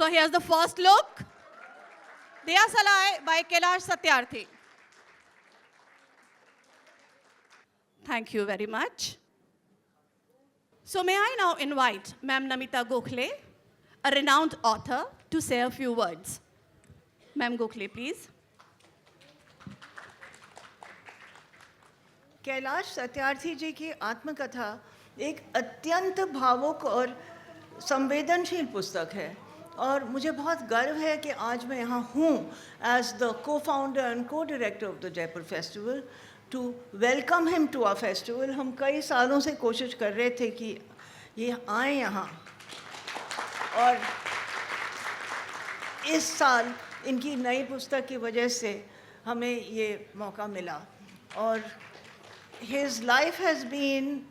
So here's the first look. Diya Salai by Kailash Satyarthi. Thank you very much. So may I now invite Ma'am Namita Gokhale, a renowned author, to say a few words. Ma'am Gokhale, please. Kailash Satyarthi जी की आत्मकथा एक अत्यंत भावुक और संवेदनशील पुस्तक है और मुझे बहुत गर्व है कि आज मैं यहाँ हूँ as the co-founder and co-director of the Jaipur festival to welcome him to our festival. हम कई सालों से कोशिश कर रहे थे कि ये आए यहाँ और इस साल इनकी नई पुस्तक की वजह से हमें ये मौका मिला। और his life has been,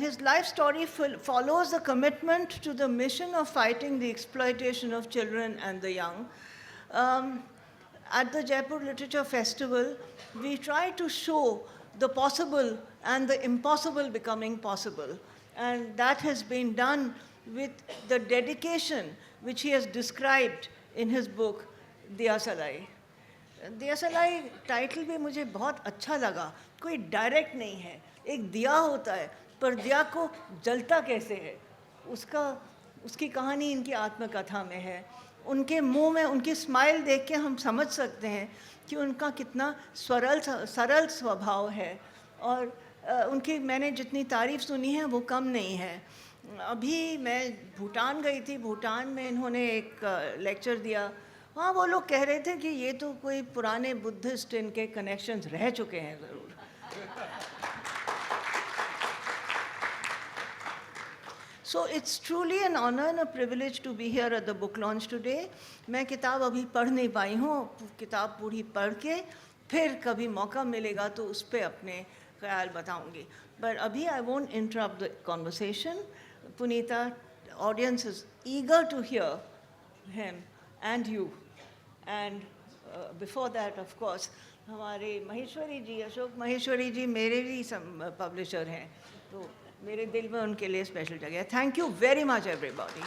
his life story follows the commitment to the mission of fighting the exploitation of children and the young. At the Jaipur Literature Festival, we try to show the possible and the impossible becoming possible. And that has been done with the dedication which he has described in his book, Diya Salai. दिया सलाई title भी मुझे बहुत अच्छा लगा। कोई direct नहीं है, एक दिया होता है पर दिया को जलता कैसे है उसकी कहानी इनकी आत्मकथा में है। उनके मुंह में उनकी स्माइल देख के हम समझ सकते हैं कि उनका कितना सरल स्वभाव है और उनकी मैंने जितनी तारीफ़ सुनी है वो कम नहीं है। अभी मैं भूटान गई थी, भूटान में इन्होंने एक लेक्चर दिया। हाँ, वो लोग कह रहे थे कि ये तो कोई पुराने बुद्धिस्ट इनके कनेक्शंस रह चुके हैं ज़रूर। So it's truly an honor and a privilege to be here at the book launch today. मैं किताब अभी पढ़ नहीं पाई हूँ, किताब पूरी पढ़ के फिर कभी मौका मिलेगा तो उस पर अपने ख्याल बताऊँगी। But अभी I won't interrupt the conversation. Punita, audience is eager to hear him and you. And before that, of course, हमारे महेश्वरी जी, अशोक महेश्वरी जी मेरे भी पब्लिशर हैं, तो मेरे दिल में उनके लिए स्पेशल जगह है। Thank you very much everybody.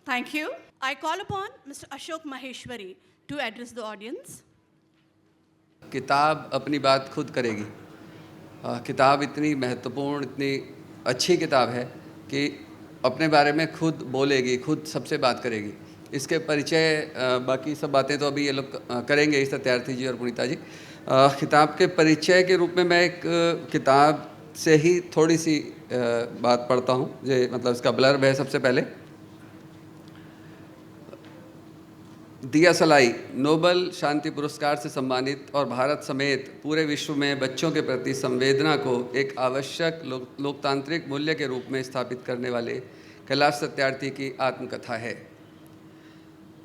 Thank you. I call upon Mr. Ashok Maheshwari to address the audience. किताब अपनी बात खुद करेगी। किताब इतनी महत्वपूर्ण, इतनी अच्छी किताब है कि अपने बारे में खुद बोलेगी, खुद सबसे बात करेगी। इसके परिचय बाकी सब बातें तो अभी ये लोग करेंगे, सत्यार्थी जी और पुनीता जी। किताब के परिचय के रूप में मैं एक किताब से ही थोड़ी सी बात पढ़ता हूँ, जो मतलब इसका ब्लर्ब है। सबसे पहले, दिया सलाई नोबल शांति पुरस्कार से सम्मानित और भारत समेत पूरे विश्व में बच्चों के प्रति संवेदना को एक आवश्यक लोकतांत्रिक मूल्य के रूप में स्थापित करने वाले कैलाश सत्यार्थी की आत्मकथा है।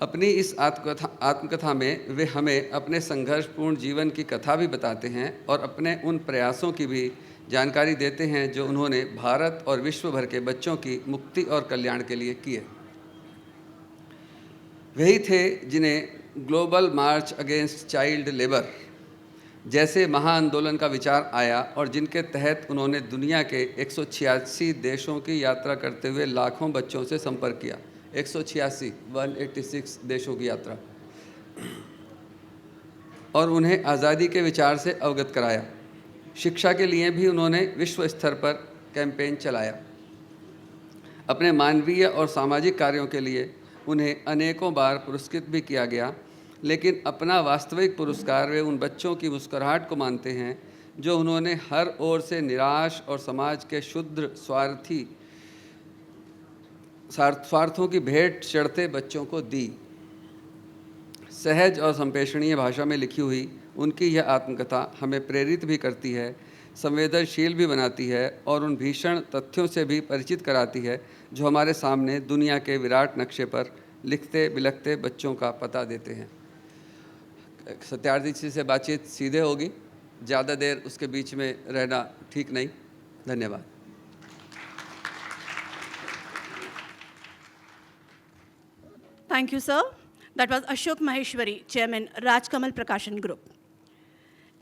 अपनी इस आत्मकथा में वे हमें अपने संघर्षपूर्ण जीवन की कथा भी बताते हैं और अपने उन प्रयासों की भी जानकारी देते हैं जो उन्होंने भारत और विश्व भर के बच्चों की मुक्ति और कल्याण के लिए किए। वही थे जिन्हें ग्लोबल मार्च अगेंस्ट चाइल्ड लेबर जैसे महाआंदोलन का विचार आया और जिनके तहत उन्होंने दुनिया के 186 देशों की यात्रा करते हुए लाखों बच्चों से संपर्क किया। 186 देशों की यात्रा, और उन्हें आज़ादी के विचार से अवगत कराया। शिक्षा के लिए भी उन्होंने विश्व स्तर पर कैंपेन चलाया। अपने मानवीय और सामाजिक कार्यों के लिए उन्हें अनेकों बार पुरस्कृत भी किया गया, लेकिन अपना वास्तविक पुरस्कार वे उन बच्चों की मुस्कुराहट को मानते हैं जो उन्होंने हर ओर से निराश और समाज के शुद्र स्वार्थों की भेंट चढ़ते बच्चों को दी। सहज और संप्रेषणीय भाषा में लिखी हुई उनकी यह आत्मकथा हमें प्रेरित भी करती है, संवेदनशील भी बनाती है और उन भीषण तथ्यों से भी परिचित कराती है जो हमारे सामने दुनिया के विराट नक्शे पर लिखते बिलखते बच्चों का पता देते हैं। सत्यार्थी जी से बातचीत सीधे होगी, ज़्यादा देर उसके बीच में रहना ठीक नहीं। धन्यवाद। Thank you, sir. That was Ashok Maheshwari, Chairman, Rajkamal Prakashan Group.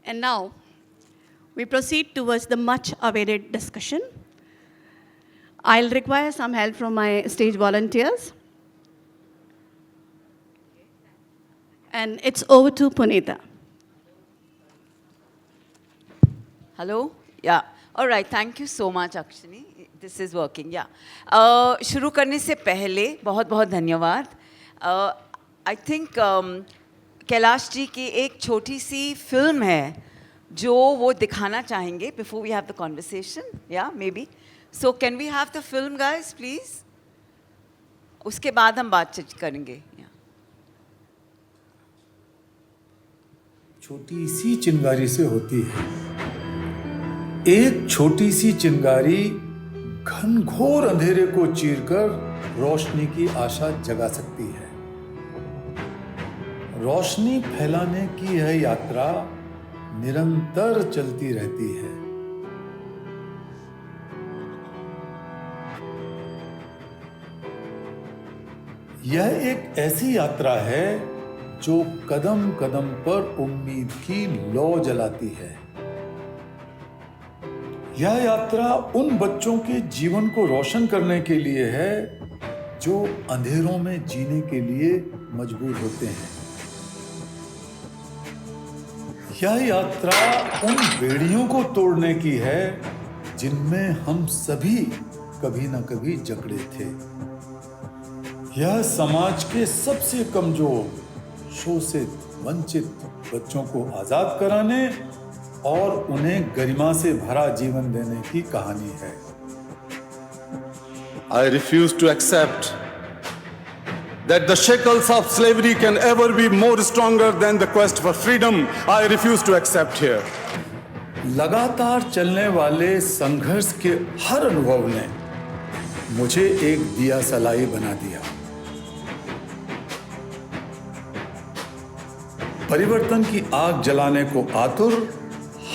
And now, we proceed towards the much-awaited discussion. I'll require some help from my stage volunteers. And it's over to Punita. Hello? Yeah. All right. Thank you so much, Akshini. This is working. Yeah. शुरू करने से पहले बहुत बहुत धन्यवाद. I think Kailash ji की एक छोटी सी फिल्म है जो वो दिखाना चाहेंगे before we have the conversation. Yeah, maybe. So can we have the film, guys, please? उसके बाद हम बातचीत करेंगे. Yeah. छोटी सी चिंगारी से होती है. एक छोटी सी चिंगारी घनघोर अंधेरे को चीरकर रोशनी की आशा जगा सकती है. रोशनी फैलाने की यह यात्रा निरंतर चलती रहती है. यह एक ऐसी यात्रा है जो कदम कदम पर उम्मीद की लौ जलाती है. यह यात्रा उन बच्चों के जीवन को रोशन करने के लिए है जो अंधेरों में जीने के लिए मजबूर होते हैं. यह यात्रा उन बेड़ियों को तोड़ने की है जिनमें हम सभी कभी न कभी जकड़े थे. यह समाज के सबसे कमजोर, शोषित, वंचित बच्चों को आजाद कराने और उन्हें गरिमा से भरा जीवन देने की कहानी है. I refuse to accept that the shackles of slavery can ever be more stronger than the quest for freedom. I refuse to accept here. लगातार चलने वाले संघर्ष के हर अनुभव ने मुझे एक दिया सलाई बना दिया. परिवर्तन की आग जलाने को आतुर,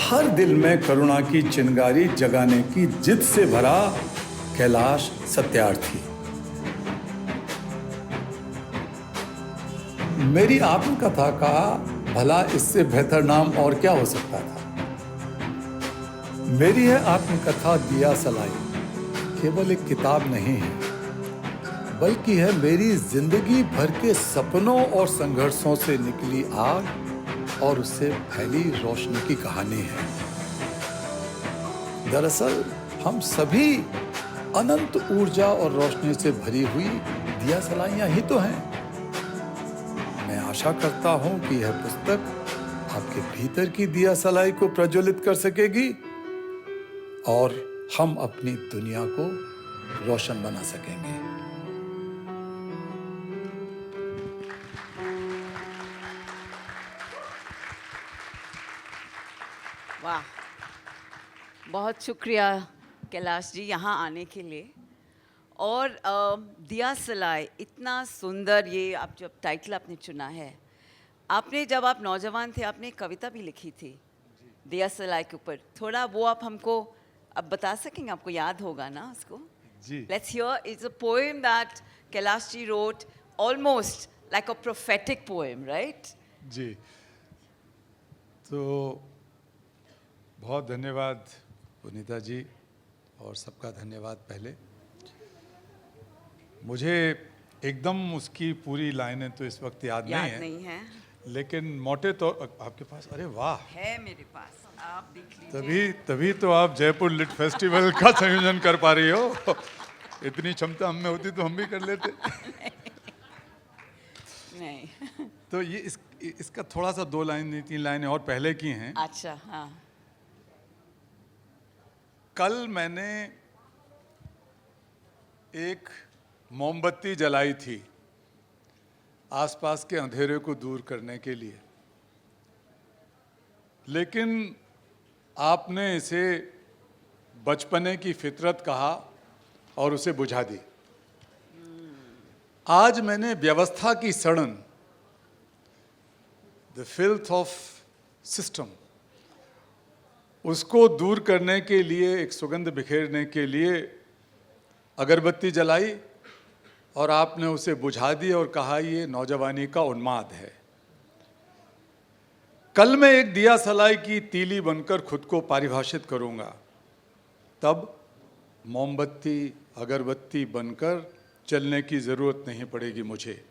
हर दिल में करुणा की चिंगारी जगाने की जिद से भरा कैलाश सत्यार्थी. मेरी आत्मकथा का भला इससे बेहतर नाम और क्या हो सकता था. मेरी यह आत्मकथा दिया सलाई केवल एक किताब नहीं है, बल्कि है मेरी जिंदगी भर के सपनों और संघर्षों से निकली आग और उससे फैली रोशनी की कहानी है. दरअसल हम सभी अनंत ऊर्जा और रोशनी से भरी हुई दिया सलाइयां ही तो हैं. मैं आशा करता हूं कि यह पुस्तक आपके भीतर की दिया सलाई को प्रज्वलित कर सकेगी और हम अपनी दुनिया को रोशन बना सकेंगे. वाह, बहुत शुक्रिया कैलाश जी यहाँ आने के लिए. और दिया सलाई इतना सुंदर, ये आप जब टाइटल आपने चुना है, आपने जब आप नौजवान थे आपने एक कविता भी लिखी थी दिया सलाई के ऊपर. थोड़ा वो आप हमको अब बता सकेंगे? आपको याद होगा ना उसको? जी. Let's hear. It's a poem that Kailash ji wrote, almost like a prophetic poem, right? जी. तो बहुत धन्यवाद पुनीता जी, और सबका धन्यवाद. पहले मुझे एकदम उसकी पूरी लाइनें तो इस वक्त याद नहीं है, लेकिन मोटे तो आपके पास, अरे वाह, है मेरे पास, आप देख लीजिए. तभी तो आप जयपुर लिट फेस्टिवल का संयोजन कर पा रही हो. इतनी क्षमता हम में होती तो हम भी कर लेते. नहीं. तो ये इसका थोड़ा सा 2 लाइन 3 लाइनें और पहले की हैं. अच्छा. हाँ. कल मैंने एक मोमबत्ती जलाई थी आसपास के अंधेरे को दूर करने के लिए, लेकिन आपने इसे बचपने की फितरत कहा और उसे बुझा दी. आज मैंने व्यवस्था की सड़न, द फिल्थ ऑफ सिस्टम, उसको दूर करने के लिए, एक सुगंध बिखेरने के लिए अगरबत्ती जलाई और आपने उसे बुझा दी और कहा ये नौजवानी का उन्माद है. कल मैं एक दिया सलाई की तीली बनकर खुद को परिभाषित करूंगा, तब मोमबत्ती अगरबत्ती बनकर चलने की ज़रूरत नहीं पड़ेगी मुझे।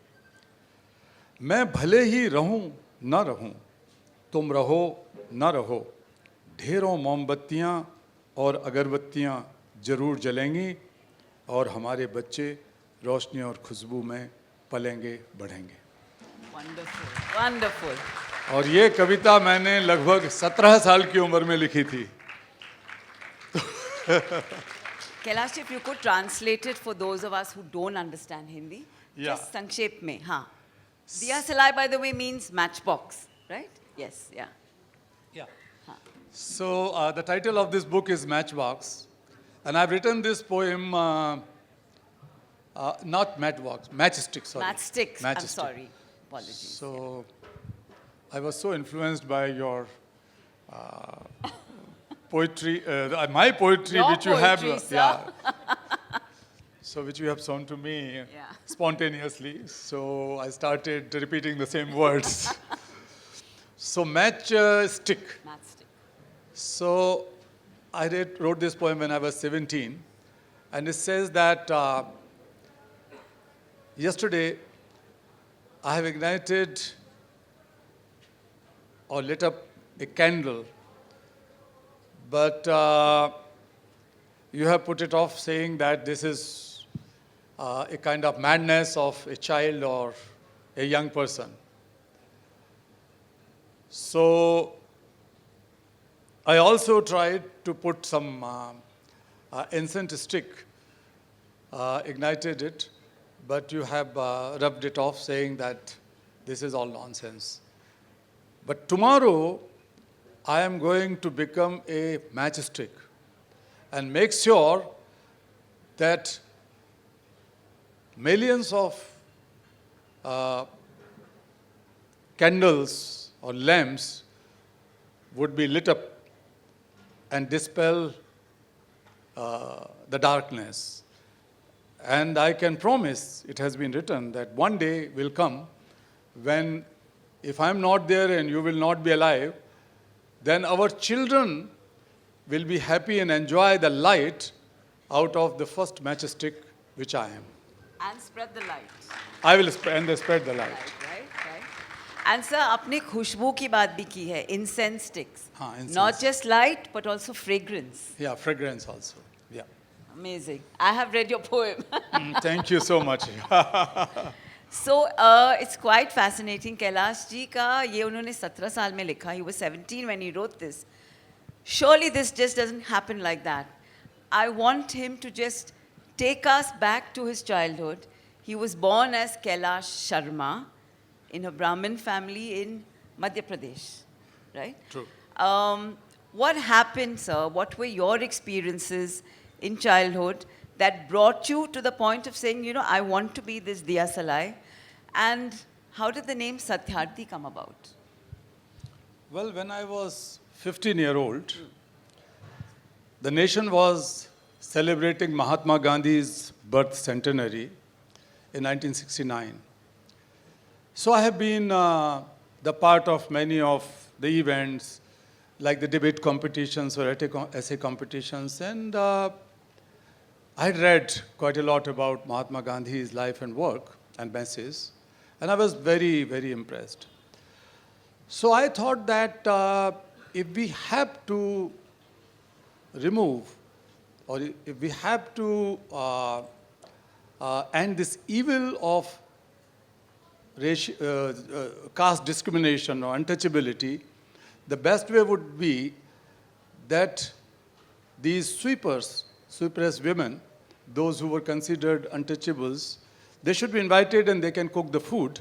मैं भले ही रहूं न रहूं, तुम रहो न रहो, ढेरों मोमबत्तियां और अगरबत्तियां जरूर जलेंगी और हमारे बच्चे रोशनी और खुशबू में पलेंगे बढ़ेंगे। Wonderful, wonderful. और ये कविता मैंने लगभग 17 साल की उम्र में लिखी थी। Kailash, if you could translate it for those of us who don't understand Hindi, Yeah. just संक्षेप में, हाँ. Diya Salai, by the way, means matchbox, right? Yes, yeah. Yeah. So the title of this book is Matchbox, and I've written this poem, not Matchbox, Matchstick, sorry. Matchsticks, I'm Matchstick. sorry. Apologies. So I was so influenced by your poetry, my poetry, Your which you have, poetry, sir. yeah. So which you have shown to me Yeah. spontaneously. So I started repeating the same words. So matchstick. Matchstick. So I wrote this poem when I was 17, and it says that yesterday I have ignited or lit up a candle, but you have put it off saying that this is a kind of madness of a child or a young person. So I also tried to put some incense stick, ignited it, but you have rubbed it off saying that this is all nonsense. But tomorrow, I am going to become a matchstick and make sure that millions of candles or lamps would be lit up and dispel the darkness. And I can promise, it has been written, that one day will come when, if I'm not there and you will not be alive, then our children will be happy and enjoy the light out of the first matchstick which I am. And spread the light. I will spread the light. Right. And sir, आपने खुशबू की बात भी की है, incense sticks. हाँ, incense. Not just light, but also fragrance. Yeah, fragrance also. Yeah. Amazing. I have read your poem. Thank you so much. So it's quite fascinating. Kailash ji का ये उन्होंने 17 साल में लिखा. He was 17 when he wrote this. Surely this just doesn't happen like that. I want him to just take us back to his childhood. He was born as Kailash Sharma in a Brahmin family in Madhya Pradesh, right? True. What happened, sir? What were your experiences in childhood that brought you to the point of saying, you know, I want to be this Diya Salai? And how did the name Satyarthi come about? Well, when I was 15-year-old, the nation was celebrating Mahatma Gandhi's birth centenary in 1969. So I have been the part of many of the events, like the debate competitions or essay competitions, and I had read quite a lot about Mahatma Gandhi's life and work and message, and I was very, very impressed. So I thought that if we have to remove, or if we have to end this evil of caste discrimination or untouchability, the best way would be that these sweepers, sweeperess women, those who were considered untouchables, they should be invited and they can cook the food,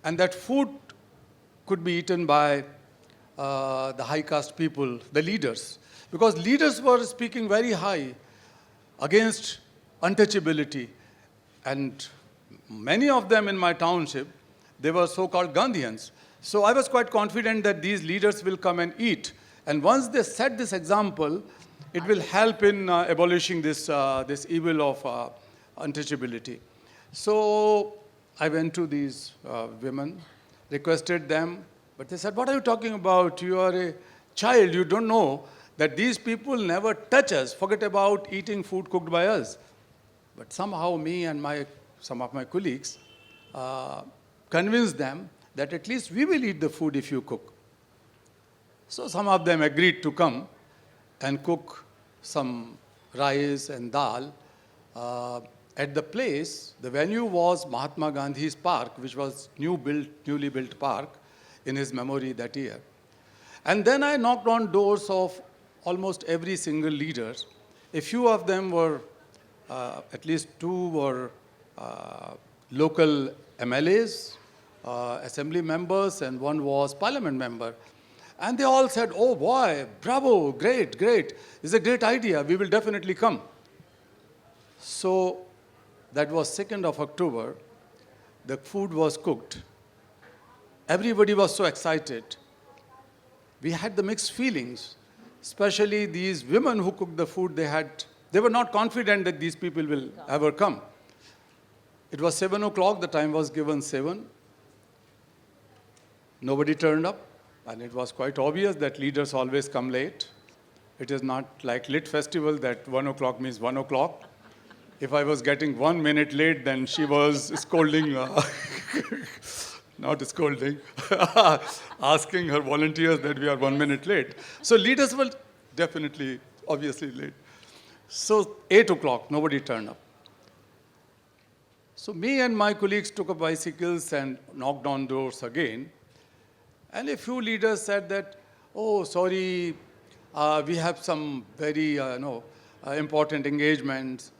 and that food could be eaten by the high caste people, the leaders, because leaders were speaking very high against untouchability, and many of them in my township, they were so-called Gandhians. So I was quite confident that these leaders will come and eat, and once they set this example, it will help in abolishing this evil of untouchability. So I went to these women, requested them, but they said, what are you talking about? You are a child, you don't know that these people never touch us. Forget about eating food cooked by us. But somehow me and some of my colleagues convinced them that at least we will eat the food if you cook. So some of them agreed to come and cook some rice and dal at the place. The venue was Mahatma Gandhi's park, which was newly built park in his memory that year. And then I knocked on doors of almost every single leader. A few of them were, at least two were local MLAs, assembly members, and one was parliament member. And they all said, "Oh boy, bravo, great, great. It's a great idea. We will definitely come." So that was 2nd of October. The food was cooked. Everybody was so excited. We had the mixed feelings, especially these women who cooked the food. They were not confident that these people will ever come. It was 7 o'clock, the time was given 7. Nobody turned up, and it was quite obvious that leaders always come late. It is not like Lit Festival that 1 o'clock means 1 o'clock. If I was getting 1 minute late, then she was scolding, not scolding, asking her volunteers that we are 1 minute late. So leaders were definitely, obviously late. So 8 o'clock, nobody turned up. So me and my colleagues took up bicycles and knocked on doors again. And a few leaders said that, "Oh, sorry, we have some very important engagements."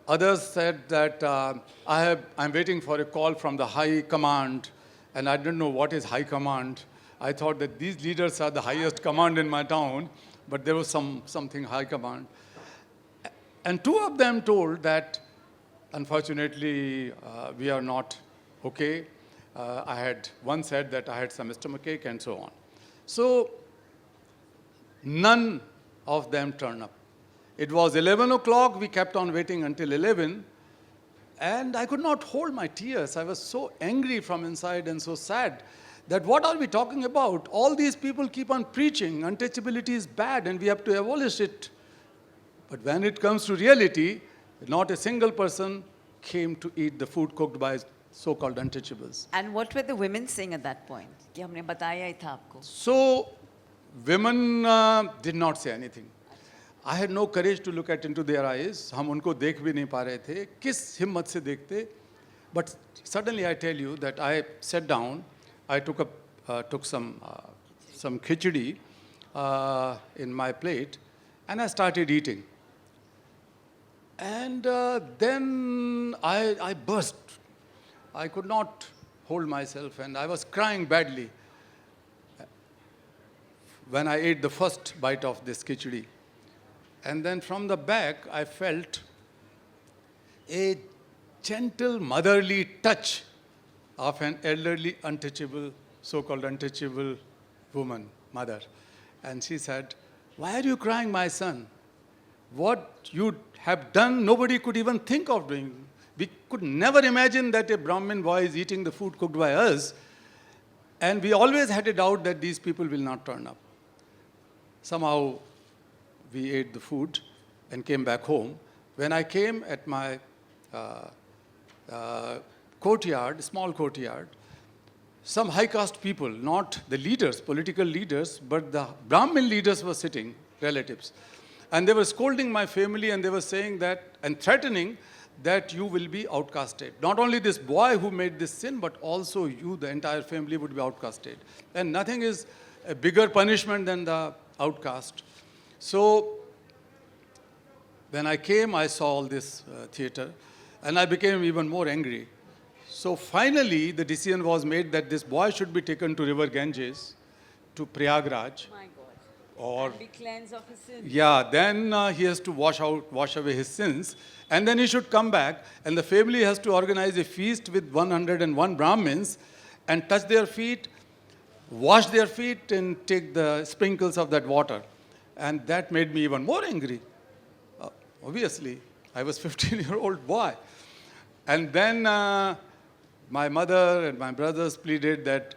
Others said that I'm waiting for a call from the high command, and I don't know what is high command. I thought that these leaders are the highest command in my town, but there was something high command. And two of them told that, unfortunately, we are not okay. One said that I had some stomachache and so on. So none of them turned up. It was 11 o'clock. We kept on waiting until 11. And I could not hold my tears. I was so angry from inside and so sad that what are we talking about? All these people keep on preaching untouchability is bad and we have to abolish it. But when it comes to reality, not a single person came to eat the food cooked by so-called untouchables. And what were the women saying at that point? कि हमने बताया ही था आपको. So women did not say anything. I had no courage to look into their eyes. हम उनको देख भी नहीं पा रहे थे. किस हिम्मत से देखते? But suddenly I tell you that I sat down. I took some khichdi in my plate, and I started eating. And then I burst. I could not hold myself, and I was crying badly when I ate the first bite of this khichdi. And then from the back, I felt a gentle motherly touch of an elderly, untouchable, so-called untouchable woman, mother. And she said, "Why are you crying, my son? What you have done, nobody could even think of doing. We could never imagine that a Brahmin boy is eating the food cooked by us. And we always had a doubt that these people will not turn up." Somehow, we ate the food and came back home. When I came at my courtyard, small courtyard, some high caste people, not the leaders, political leaders, but the Brahmin leaders were sitting, relatives. And they were scolding my family and they were saying that, and threatening that you will be outcasted. Not only this boy who made this sin, but also you, the entire family, would be outcasted. And nothing is a bigger punishment than the outcast. So when I came, I saw all this theater, and I became even more angry. So finally, the decision was made that this boy should be taken to River Ganges, to Prayagraj. My God. Or And be cleansed of his sins. yeah, then he has to wash away his sins, and then he should come back, and the family has to organize a feast with 101 Brahmins, and touch their feet, wash their feet, and take the sprinkles of that water. And that made me even more angry. Obviously, I was a 15-year-old boy. And then my mother and my brothers pleaded that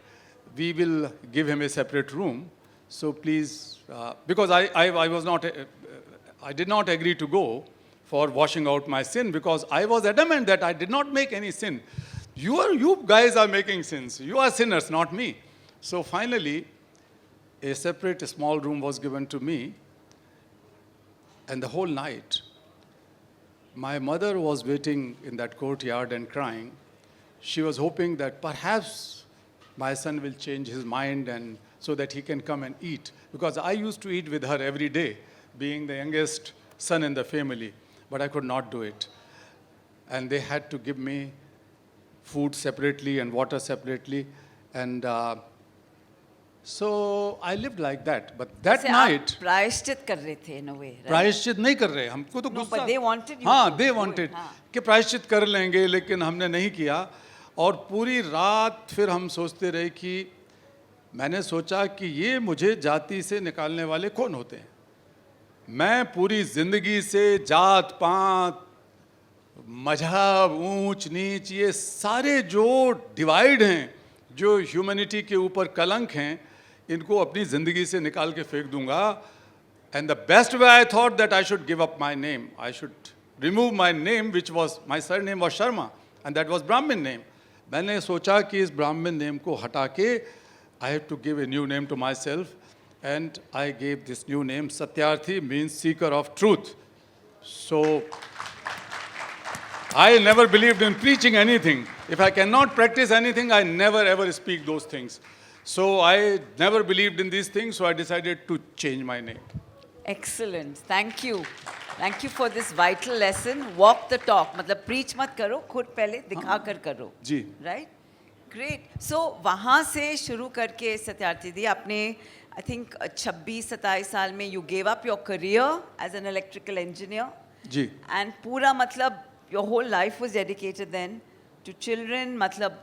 we will give him a separate room. So please, because I did not agree to go for washing out my sin, because I was adamant that I did not make any sin. You guys are making sins. You are sinners, not me. So finally, a separate small room was given to me, and the whole night, my mother was waiting in that courtyard and crying. She was hoping that perhaps my son will change his mind and so that he can come and eat. Because I used to eat with her every day, being the youngest son in the family, but I could not do it. And they had to give me food separately and water separately. And so I lived like that. But that जैसे night, आप प्रायश्चित कर रहे थे in a way, right? प्रायश्चित नहीं कर रहे, हमको तो No, गुस्सा, but they wanted you हाँ, to they do it, wanted हाँ. कि प्रायश्चित कर लेंगे, लेकिन हमने नहीं किया. और पूरी रात फिर हम सोचते रहे कि मैंने सोचा कि ये मुझे जाति से निकालने वाले कौन होते हैं. मैं पूरी जिंदगी से जात पात, मजहब, ऊंच नीच, ये सारे जो डिवाइड हैं, जो ह्यूमैनिटी के ऊपर कलंक हैं, इनको अपनी ज़िंदगी से निकाल के फेंक दूंगा. And the best way I thought that I should give up my name, I should remove my name which was, my surname was Sharma and that was Brahmin name. मैंने सोचा कि इस ब्राह्मण नेम को हटा के I have to give a new name to myself, and I gave this new name. Satyarthi means seeker of truth. So I never believed in preaching anything. If I cannot practice anything, I never ever speak those things. So I never believed in these things, so I decided to change my name. Excellent. Thank you. Thank you for this vital lesson. Walk the talk. मतलब preach मत करो, खुद पहले दिखा कर करो. जी. Right? Great. So वहाँ से शुरू करके सत्यार्थी दी आपने, I think 26-27 साल में you gave up your career as an electrical engineer. Ji. And पूरा मतलब your whole life was dedicated then to children, matlab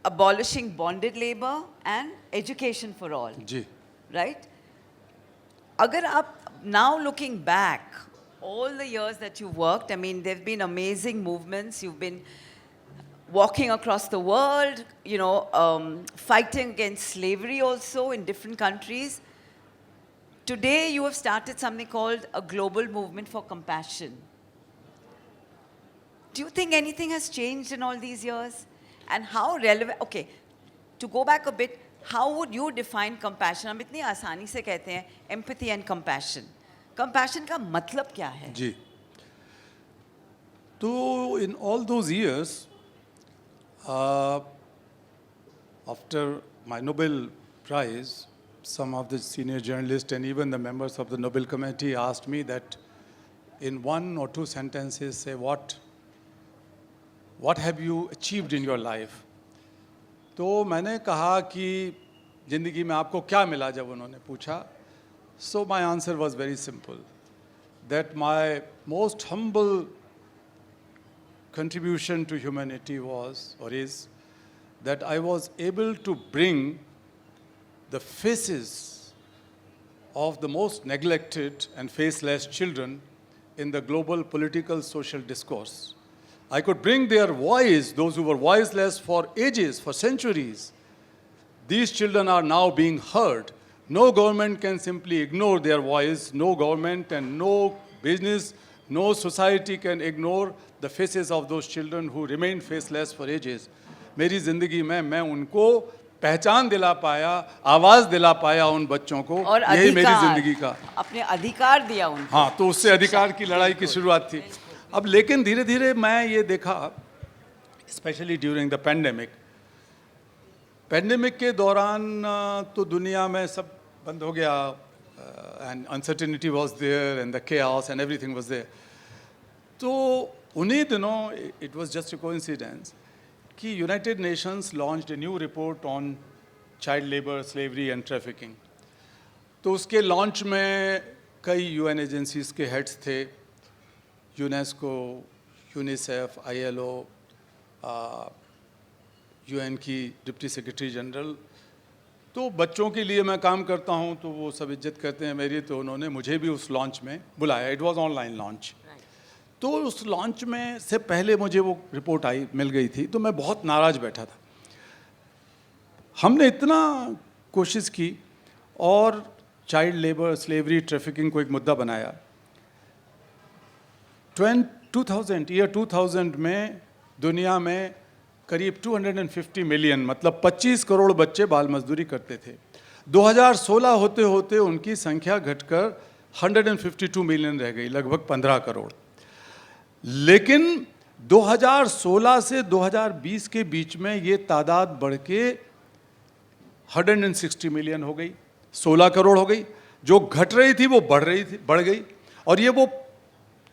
abolishing bonded labor and education for all. Ji. Right? Agar aap now looking back, all the years that you worked, I mean, there have been amazing movements. You've been walking across the world, you know, fighting against slavery also in different countries. Today, you have started something called a global movement for compassion. Do you think anything has changed in all these years? And how relevant, okay, to go back a bit, how would you define compassion? हम इतनी आसानी से कहते हैं empathy and compassion. Compassion का मतलब क्या है? जी. So in all those years, after my Nobel Prize, some of the senior journalists and even the members of the Nobel Committee asked me that in 1 or 2 sentences, say what have you achieved in your life? तो मैंने कहा कि ज़िंदगी में आपको क्या मिला जब उन्होंने पूछा. So my answer was very simple, that my most humble contribution to humanity was or is that I was able to bring the faces of the most neglected and faceless children in the global political social discourse. I could bring their voice, those who were voiceless for ages, for centuries. These children are now being heard. No government can simply ignore their voice. No government and no business, no society can ignore the faces of those children who remained faceless for ages. मेरी ज़िंदगी में मैं उनको पहचान दिला पाया, आवाज़ दिला पाया उन बच्चों को. और यही मेरी ज़िंदगी का. अपने अधिकार दिया उनको. हाँ, तो उससे अधिकार की लड़ाई की शुरुआत थी. अब लेकिन धीरे धीरे मैं ये देखा, स्पेशली ड्यूरिंग द पैंडेमिक के दौरान तो दुनिया में सब बंद हो गया, and uncertainty was there and the chaos and everything was there. तो उन्हीं दिनों it was just a coincidence कि United Nations launched a new report on child labour, slavery and trafficking. तो उसके लॉन्च में कई यूएन एजेंसीज के heads थे, यूनेस्को, यूनिसेफ, ILO, UN की डिप्टी सेक्रेटरी जनरल. तो बच्चों के लिए मैं काम करता हूँ तो वो सब इज्जत करते हैं मेरी, तो उन्होंने मुझे भी उस लॉन्च में बुलाया. It was online launch. तो उस लॉन्च में से पहले मुझे वो रिपोर्ट मिल गई थी, तो मैं बहुत नाराज़ बैठा था. हमने इतना कोशिश की और चाइल्ड लेबर, स्लेवरी, ट्रैफिकिंग को एक मुद्दा बनाया. ईयर 2000 में दुनिया में करीब 250 मिलियन मतलब 25 करोड़ बच्चे बाल मजदूरी करते थे। 2016 होते होते उनकी संख्या घटकर 152 मिलियन रह गई, लगभग 15 करोड़। लेकिन 2016 से 2020 के बीच में ये तादाद बढ़ के 160 मिलियन हो गई, 16 करोड़ हो गई। जो घट रही थी वो बढ़ गई। और ये वो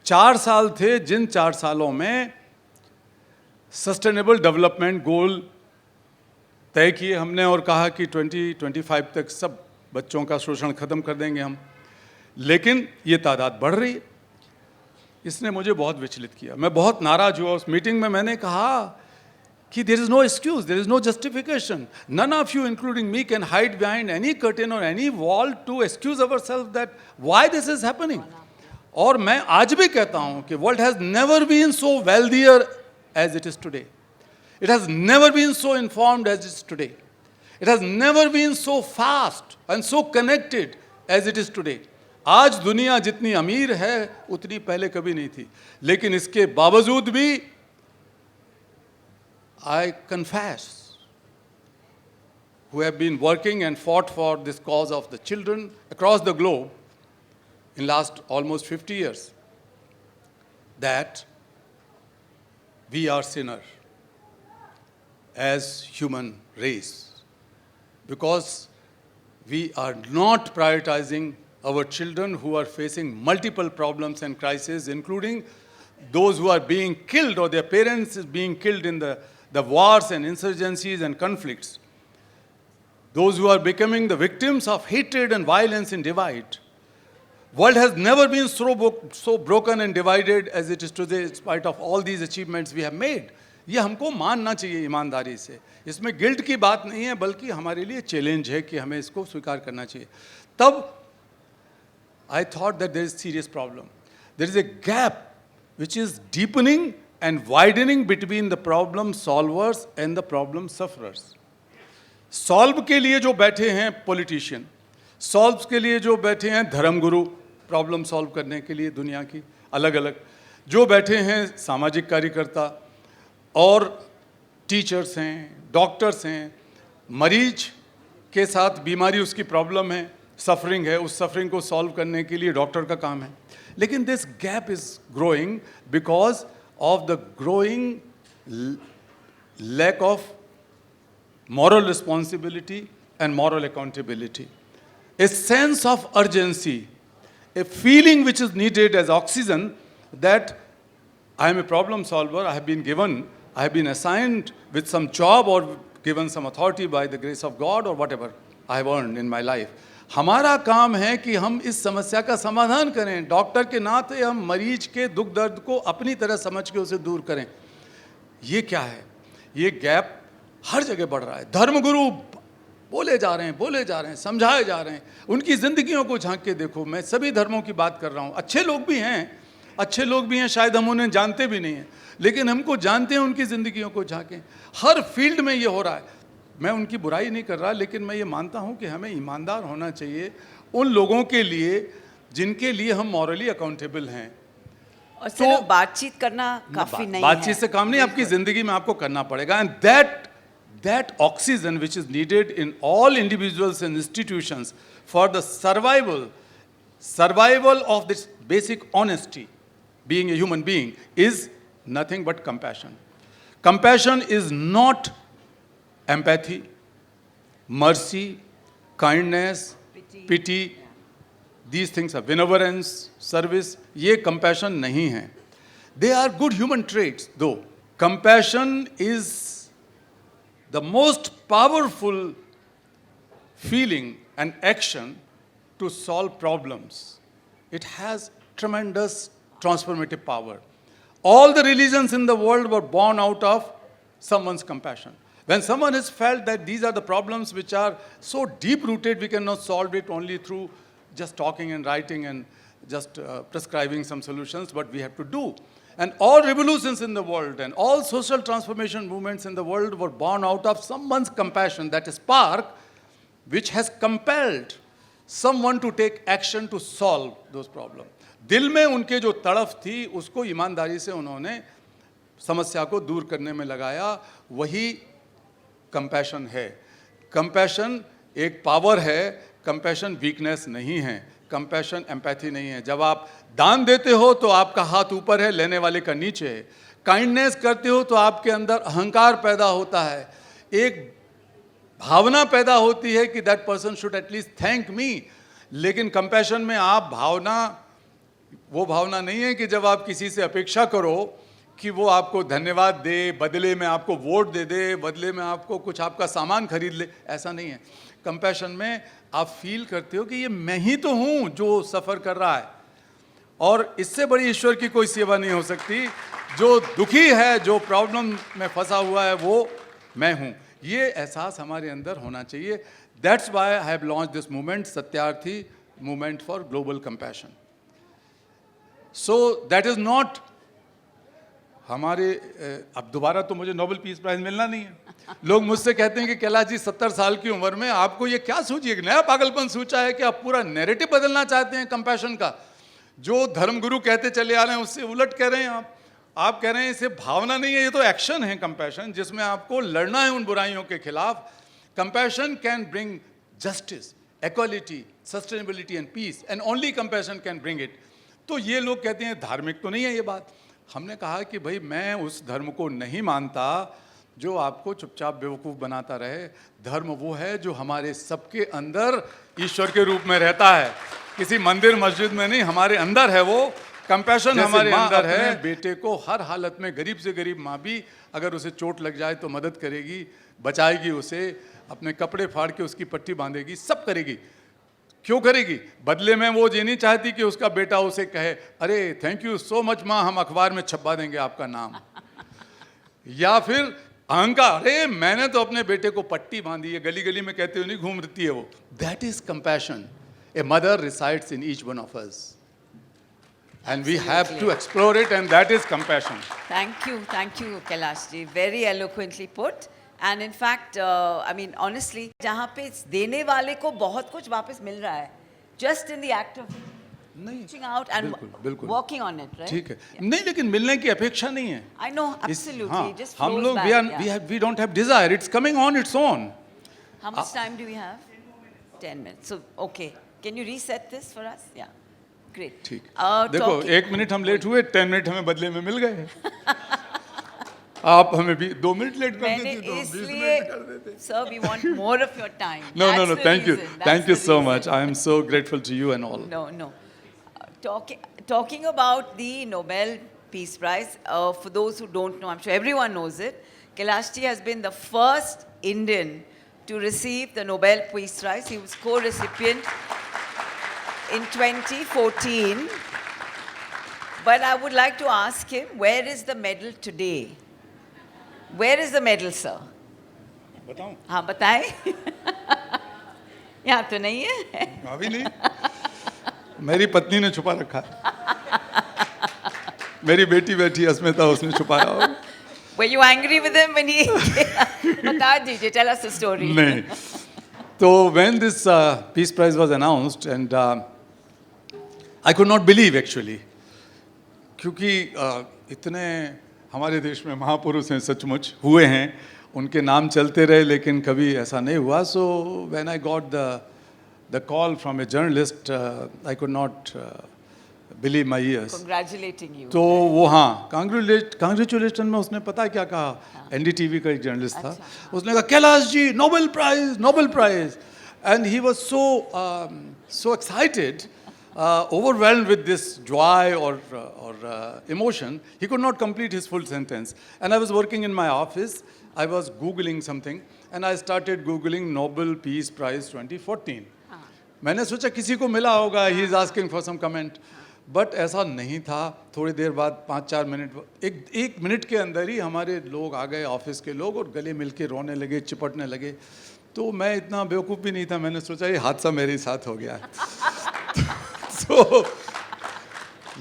4 साल थे जिन 4 सालों में सस्टेनेबल डेवलपमेंट गोल तय किए हमने और कहा कि 2025 तक सब बच्चों का शोषण खत्म कर देंगे हम। लेकिन ये तादाद बढ़ रही है। इसने मुझे बहुत विचलित किया, मैं बहुत नाराज हुआ। उस मीटिंग में मैंने कहा कि there is no excuse, there is no justification. None of you, including me, can hide behind any curtain or any wall to excuse ourselves that why this is happening. और मैं आज भी कहता हूं कि world has never been so wealthier as it is today. It has never been so informed as it is today. It has never been so fast and so connected as it is today. आज दुनिया जितनी अमीर है उतनी पहले कभी नहीं थी। लेकिन इसके बावजूद भी I confess, who have been working and fought for this cause of the children across the globe in last almost 50 years, that we are sinners as human race because we are not prioritizing our children who are facing multiple problems and crises, including those who are being killed or their parents is being killed in the wars and insurgencies and conflicts, those who are becoming the victims of hatred and violence and divide. World has never been so broken and divided as it is today, in spite of all these achievements we have made. ये हमको मानना चाहिए ईमानदारी से। इसमें guilt की बात नहीं है, बल्कि हमारे लिए चैलेंज है कि हमें इसको स्वीकार करना चाहिए। तब I thought that there is a serious problem. There is a gap which is deepening and widening between the problem solvers and the problem sufferers. Solve के लिए जो बैठे हैं पॉलिटिशियन, सॉल्व के लिए जो बैठे हैं धर्मगुरु, प्रॉब्लम सॉल्व करने के लिए दुनिया की अलग अलग, जो बैठे हैं सामाजिक कार्यकर्ता और टीचर्स हैं, डॉक्टर्स हैं, मरीज के साथ बीमारी उसकी प्रॉब्लम है, सफरिंग है, उस सफरिंग को सॉल्व करने के लिए डॉक्टर का काम है। लेकिन this gap is growing because of the growing lack of moral responsibility and moral accountability. A sense of urgency, a feeling which is needed as oxygen that I am a problem solver, I have been assigned with some job or given some authority by the grace of God or whatever I have earned in my life. हमारा काम है कि हम इस समस्या का समाधान करें। डॉक्टर के नाते हम मरीज के दुख दर्द को अपनी तरह समझ के उसे दूर करें। ये क्या है? ये गैप हर जगह बढ़ रहा है। धर्मगुरु बोले जा रहे हैं, समझाए जा रहे हैं। उनकी ज़िंदगियों को झांक के देखो। मैं सभी धर्मों की बात कर रहा हूँ। अच्छे लोग भी हैं, शायद हम उन्हें जानते भी नहीं हैं, लेकिन हमको जानते हैं उनकी ज़िंदगियों को झांकें। हर फील्ड में ये हो रहा है। मैं उनकी बुराई नहीं कर रहा, लेकिन मैं ये मानता हूँ कि हमें ईमानदार होना चाहिए उन लोगों के लिए जिनके लिए हम मॉरली अकाउंटेबल हैं। और सिर्फ बातचीत करना काफ़ी नहीं है। बातचीत से काम नहीं, आपकी ज़िंदगी में आपको करना पड़ेगा। And that oxygen which is needed in all individuals and institutions for the survival of this basic honesty, being a human being, is nothing but compassion. Compassion is not empathy, mercy, kindness, pity. These things are benevolence, service. ये compassion नहीं है. They are good human traits though. Compassion is the most powerful feeling and action to solve problems. It has tremendous transformative power. All the religions in the world were born out of someone's compassion. When someone has felt that these are the problems which are so deep-rooted, we cannot solve it only through just talking and writing and just prescribing some solutions, but we have to do. And all revolutions in the world and all social transformation movements in the world were born out of someone's compassion, that spark which has compelled someone to take action to solve those problems. दिल में उनके जो तड़फ थी उसको ईमानदारी से उन्होंने समस्या को दूर करने में लगाया। वही कंपैशन है। कंपैशन एक पावर है, कंपैशन वीकनेस नहीं है, कंपैशन एम्पैथी नहीं है। जब आप दान देते हो तो आपका हाथ ऊपर है, लेने वाले का नीचे है। काइंडनेस करते हो तो आपके अंदर अहंकार पैदा होता है, एक भावना पैदा होती है कि that person should at least thank me. लेकिन कंपैशन में आप वो भावना नहीं है कि जब आप किसी से अपेक्षा करो कि वो आपको धन्यवाद दे, बदले में आपको वोट दे दे, बदले में आपको कुछ आपका सामान खरीद ले, ऐसा नहीं है। कंपैशन में आप फील करते हो कि ये मैं ही तो हूँ जो सफ़र कर रहा है, और इससे बड़ी ईश्वर की कोई सेवा नहीं हो सकती। जो दुखी है, जो प्रॉब्लम में फंसा हुआ है, वो मैं हूँ। ये एहसास हमारे अंदर होना चाहिए। That's why I have launch this movement, Satyarthi movement for global compassion. So that is not हमारे अब दोबारा तो मुझे नोबेल पीस प्राइज मिलना नहीं है। लोग मुझसे कहते हैं कि कैलाश जी 70 साल की उम्र में आपको ये क्या सूझी, एक नया पागलपन सूझा है कि आप पूरा नैरेटिव बदलना चाहते हैं कंपैशन का। जो धर्मगुरु कहते चले आ रहे हैं उससे उलट कह रहे हैं आप कह रहे हैं इसे भावना नहीं है, ये तो एक्शन है कंपैशन, जिसमें आपको लड़ना है उन बुराइयों के खिलाफ। Compassion can bring justice, equality, sustainability and peace, and only compassion can bring it. तो ये लोग कहते हैं धार्मिक तो नहीं है ये बात। हमने कहा कि भाई मैं उस धर्म को नहीं मानता जो आपको चुपचाप बेवकूफ़ बनाता रहे। धर्म वो है जो हमारे सबके अंदर ईश्वर के रूप में रहता है, किसी मंदिर मस्जिद में नहीं, हमारे अंदर है वो। कंपैशन हमारे अंदर है। बेटे को हर हालत में, गरीब से गरीब माँ भी अगर उसे चोट लग जाए तो मदद करेगी, बचाएगी उसे, अपने कपड़े फाड़ के उसकी पट्टी बांधेगी, सब करेगी। क्यों करेगी? बदले में वो ये नहीं चाहती कि उसका बेटा उसे कहे अरे थैंक यू सो मच माँ, हम अखबार में छपवा देंगे आपका नाम। या फिर अहंकार, अरे मैंने तो अपने बेटे को पट्टी बांधी है, गली गली में कहते हुए नहीं घूमती है वो। That is compassion. A mother resides in each one of us and we have to explore it, and that is compassion. Thank you Kailash ji, very eloquently put. And in fact, I mean honestly, जहाँ पे देने वाले को बहुत कुछ वापस मिल रहा है, just in the act of reaching out and बिल्कुल working on it, right? ठीक है, नहीं लेकिन मिलने की अपेक्षा नहीं है। I know, absolutely. हाँ, Just हम flows लोग back, we don't have desire, it's coming on its own. How much time do we have? 10 minutes. So okay, can you reset this for us? Yeah, great. ठीक। देखो 1 minute हम late हुए, 10 minute हमें बदले में मिल गए। आप हमें भी 2 मिनट लेट कर देते तो 20 मिनट कर देते। Sir, we want more of your time. No, That's the thank you. reason. Thank That's you the so reason. much. I am so grateful to you and all. No. Talking about the Nobel Peace Prize, for those who don't know, I'm sure everyone knows it, Kailash ji has been the first Indian to receive the Nobel Peace Prize. He was co-recipient in 2014. But I would like to ask him, where is the medal today? Where is the medal, sir? बताऊं? हाँ बताएं। यहाँ तो नहीं है। अभी नहीं। मेरी पत्नी ने छुपा रखा है। मेरी बेटी बैठी अस्मिता, उसने छुपाया होगा। Were you angry with him when he? बता दीजिए, tell us the story. नहीं। तो when this peace prize was announced, and I could not believe actually, क्योंकि इतने हमारे देश में महापुरुष हैं, सचमुच हुए हैं, उनके नाम चलते रहे, लेकिन कभी ऐसा नहीं हुआ। So when I got the call from a journalist, I could not believe my ears. Congratulating you. तो वो हाँ कांग्रेचुलेशन में उसने पता क्या कहा, एनडीटीवी का एक जर्नलिस्ट था, उसने कहा Kailash ji Nobel prize, and he was so excited, overwhelmed with this joy or emotion, he could not complete his full sentence. And I was working in my office, I was googling something, and I started googling Nobel Peace Prize 2014. मैंने सोचा किसी को मिला होगा, he is asking for some comment, but ऐसा नहीं था। थोड़ी देर बाद 5-4 मिनट, एक मिनट के अंदर ही हमारे लोग आ गए, ऑफिस के लोग, और गले मिल के रोने लगे, चिपटने लगे। तो मैं इतना बेवकूफ़ भी नहीं था, मैंने सोचा ये हादसा मेरे साथ हो गया।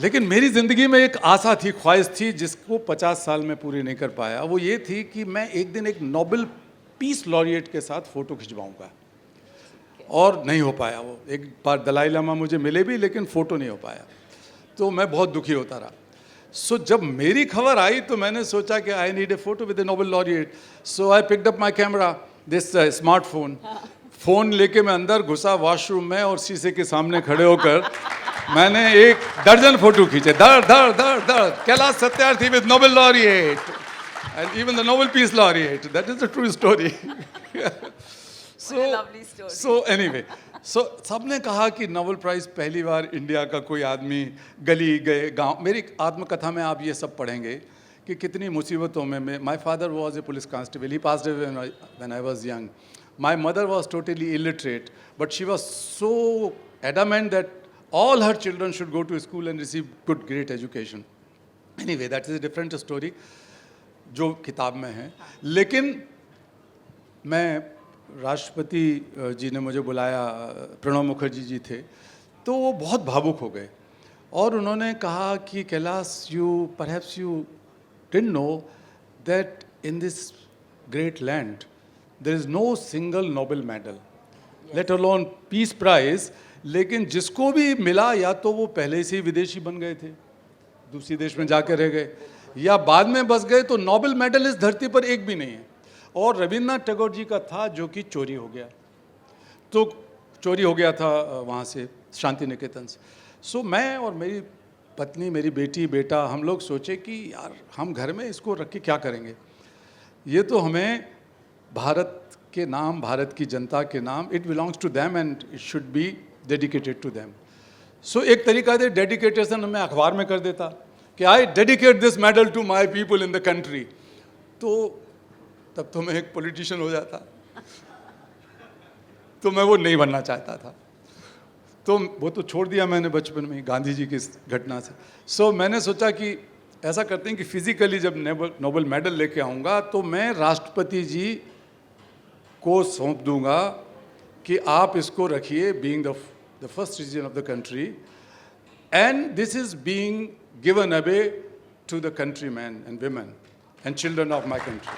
लेकिन मेरी ज़िंदगी में एक आशा थी, ख्वाहिश थी, जिसको 50 साल में पूरी नहीं कर पाया। वो ये थी कि मैं एक दिन एक नोबेल पीस लॉरिएट के साथ फ़ोटो खिंचवाऊँगा, और नहीं हो पाया वो। एक बार दलाई लामा मुझे मिले भी, लेकिन फ़ोटो नहीं हो पाया। तो मैं बहुत दुखी होता रहा. सो जब मेरी खबर आई तो मैंने सोचा कि I need a photo with A Nobel laureate. So I picked up my camera, this smartphone. Phone लेके मैं अंदर घुसा वॉशरूम में और शीशे के सामने खड़े होकर मैंने 1 दर्जन फोटो खींचे. धड़ धड़ धड़ धड़, Kailash Satyarthi with Nobel laureate and even the Nobel Peace Laureate. That is a true story. lovely story. So anyway, so सबने कहा कि नोबेल प्राइज पहली बार इंडिया का कोई आदमी गली गए गांव. मेरी आत्मकथा में आप ये सब पढ़ेंगे कि कितनी मुसीबतों में. My father was a police constable. He passed away when I was young. My mother was totally illiterate, but she was so adamant that all her children should go to school and receive good, great education. Anyway, that is a different story. जो किताब में है. लेकिन मैं राष्ट्रपति जी ने मुझे बुलाया, प्रणब मुखर्जी जी थे, तो वो बहुत भावुक हो गए और उन्होंने कहा कि Kailash, perhaps you didn't know that in this great land there is no single Nobel medal, let alone peace prize. लेकिन जिसको भी मिला या तो वो पहले से ही विदेशी बन गए थे, दूसरे देश में जाकर रह गए, या बाद में बस गए. तो नोबेल मेडल इस धरती पर एक भी नहीं है. और रविन्द्रनाथ टैगोर जी का था जो कि चोरी हो गया. तो चोरी हो गया था वहाँ से, शांति निकेतन से. सो मैं और मेरी पत्नी, मेरी बेटी, बेटा, हम लोग सोचे कि यार हम घर में इसको रख के क्या करेंगे. ये तो हमें भारत के नाम, भारत की जनता के नाम, it belongs to them and it should be dedicated to them. So एक तरीका से डेडिकेटेशन मैं अखबार में कर देता कि I dedicate this medal to my people in the country. तो तब तो मैं एक पॉलिटिशियन हो जाता. तो मैं वो नहीं बनना चाहता था. तो वो तो छोड़ दिया मैंने बचपन में गांधी जी की घटना से. सो मैंने सोचा कि ऐसा करते हैं कि फिजिकली जब नोबेल मेडल लेके आऊँगा तो मैं राष्ट्रपति जी को सौंप दूंगा कि आप इसको रखिए, being the first citizen of the country, and this is being given away to the countrymen and women and children of my country.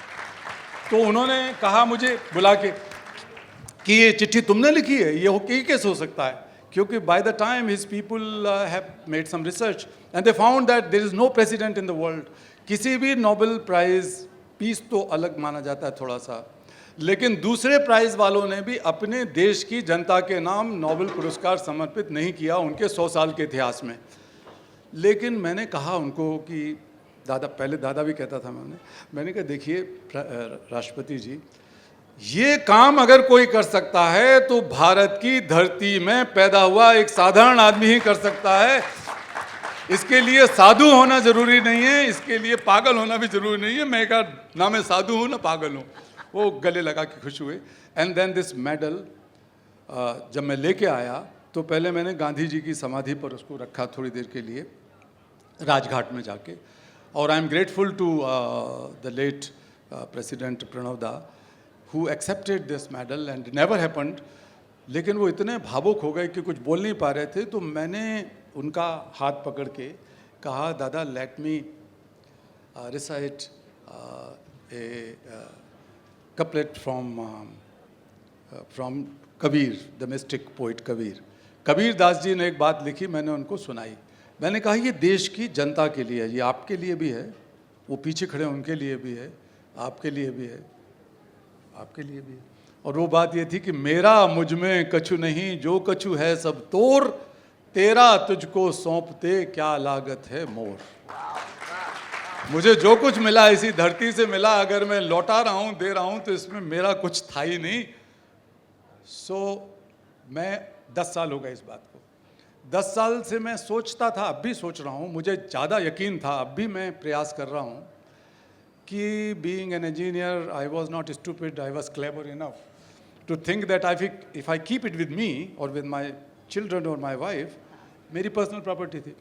तो उन्होंने कहा मुझे बुला के कि ये चिट्ठी तुमने लिखी है, ये कैसे हो सकता है, क्योंकि by the time his people have made some research and they found that there is no precedent in the world. किसी भी नोबेल प्राइज, पीस तो अलग माना जाता है थोड़ा सा, लेकिन दूसरे प्राइज वालों ने भी अपने देश की जनता के नाम नोबेल पुरस्कार समर्पित नहीं किया उनके 100 साल के इतिहास में. लेकिन मैंने कहा उनको कि दादा, पहले दादा भी कहता था मैंने कहा देखिए राष्ट्रपति जी, ये काम अगर कोई कर सकता है तो भारत की धरती में पैदा हुआ एक साधारण आदमी ही कर सकता है. इसके लिए साधु होना जरूरी नहीं है, इसके लिए पागल होना भी जरूरी नहीं है. मैं कहा ना मैं साधु हूँ ना पागल हूँ. वो गले लगा के खुश हुए. एंड देन दिस मेडल जब मैं लेके आया तो पहले मैंने गांधी जी की समाधि पर उसको रखा थोड़ी देर के लिए राजघाट में जाके. और I am grateful to the late president Pranab da who accepted this medal and never happened. लेकिन वो इतने भावुक हो गए कि कुछ बोल नहीं पा रहे थे. तो मैंने उनका हाथ पकड़ के कहा, दादा let me recite a couplet from Kabir, the mystic poet Kabir. Kabir Das ji ने एक बात लिखी, मैंने उनको सुनाई. मैंने कहा ये देश की जनता के लिए है, ये आपके लिए भी है, वो पीछे खड़े उनके लिए भी है, आपके लिए भी है, आपके लिए भी है. और वो बात ये थी कि मेरा मुझ में कछु नहीं, जो कछु है सब तोर, तेरा तुझको सौंपते क्या लागत है मोर. मुझे जो कुछ मिला इसी धरती से मिला, अगर मैं लौटा रहा हूँ, दे रहा हूँ, तो इसमें मेरा कुछ था ही नहीं. सो मैं 10 साल हो गए इस बात को. 10 साल से मैं सोचता था, अब भी सोच रहा हूँ, मुझे ज़्यादा यकीन था, अब भी मैं प्रयास कर रहा हूँ कि being an engineer I was not stupid, I was clever enough to think that if I keep it with me और विद माई चिल्ड्रन और माई वाइफ, मेरी पर्सनल प्रॉपर्टी थी,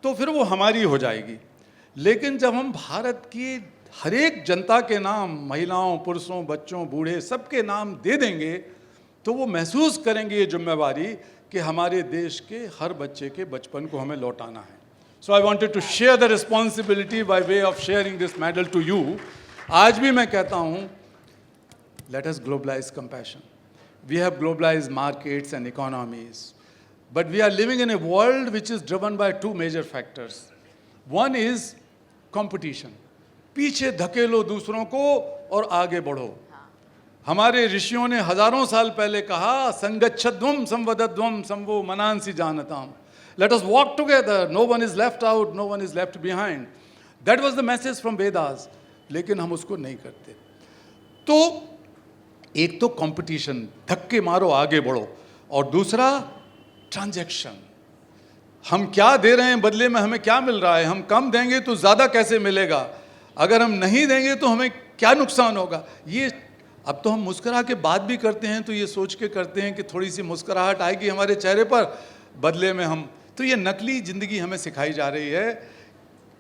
तो फिर वो हमारी हो जाएगी. लेकिन जब हम भारत की हर एक जनता के नाम, महिलाओं, पुरुषों, बच्चों, बूढ़े, सबके नाम दे देंगे, तो वो महसूस करेंगे ये जिम्मेवारी कि हमारे देश के हर बच्चे के बचपन को हमें लौटाना है. So I wanted to share the responsibility by way of sharing this medal to you. आज भी मैं कहता हूँ, let us globalize compassion. We have globalize markets and economies, But we are living in a world which is driven by two major factors. One is competition. पीछे धकेलो दूसरों को और आगे बढ़ो. हमारे ऋषियों ने हजारों साल पहले कहा, संगच्छध्वम संवदध्वम संवो मनांसि जानताम. Let us walk together. No one is left out. No one is left behind. That was the message from Vedas. लेकिन हम उसको नहीं करते. तो एक तो कंपटीशन, धक्के मारो आगे बढ़ो, और दूसरा ट्रांजैक्शन. हम क्या दे रहे हैं, बदले में हमें क्या मिल रहा है. हम कम देंगे तो ज़्यादा कैसे मिलेगा, अगर हम नहीं देंगे तो हमें क्या नुकसान होगा. ये अब तो हम मुस्कुरा के बात भी करते हैं तो ये सोच के करते हैं कि थोड़ी सी मुस्कुराहट आएगी हमारे चेहरे पर, बदले में हम, तो ये नकली ज़िंदगी हमें सिखाई जा रही है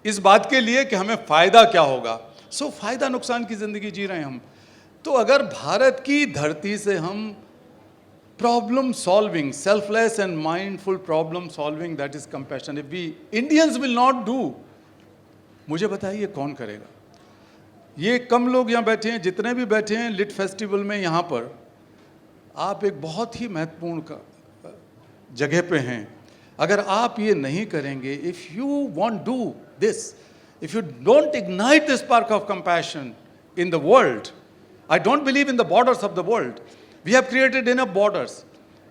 इस बात के लिए कि हमें फ़ायदा क्या होगा. सो फ़ायदा नुकसान की ज़िंदगी जी रहे हैं हम. तो अगर भारत की धरती से हम problem solving, selfless and mindful problem solving, that is compassion, if we Indians will not do, मुझे बताइए कौन करेगा. ये कम लोग यहाँ बैठे हैं, जितने भी बैठे हैं लिट फेस्टिवल में यहाँ पर, आप एक बहुत ही महत्वपूर्ण जगह पे हैं. अगर आप ये नहीं करेंगे, if you want do this, if you don't ignite this spark of compassion in the world, I don't believe in the borders of the world. We have created enough borders.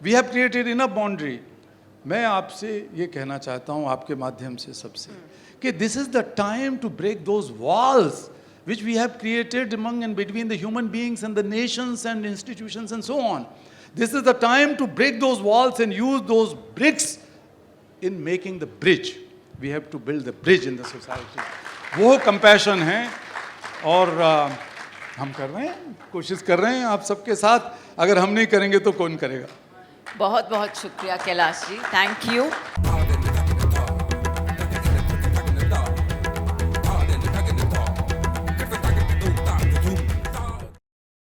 We have created enough boundary. मैं आपसे ये कहना चाहता हूँ आपके माध्यम से सबसे कि this is the time to break those walls which we have created among and between the human beings and the nations and institutions and so on. This is the time to break those walls and use those bricks in making the bridge. We have to build the bridge in the society. वो compassion है और हम कर रहे हैं, कोशिश कर रहे हैं आप सबके साथ. अगर हम नहीं करेंगे तो कौन करेगा. बहुत बहुत शुक्रिया कैलाश जी, थैंक यू.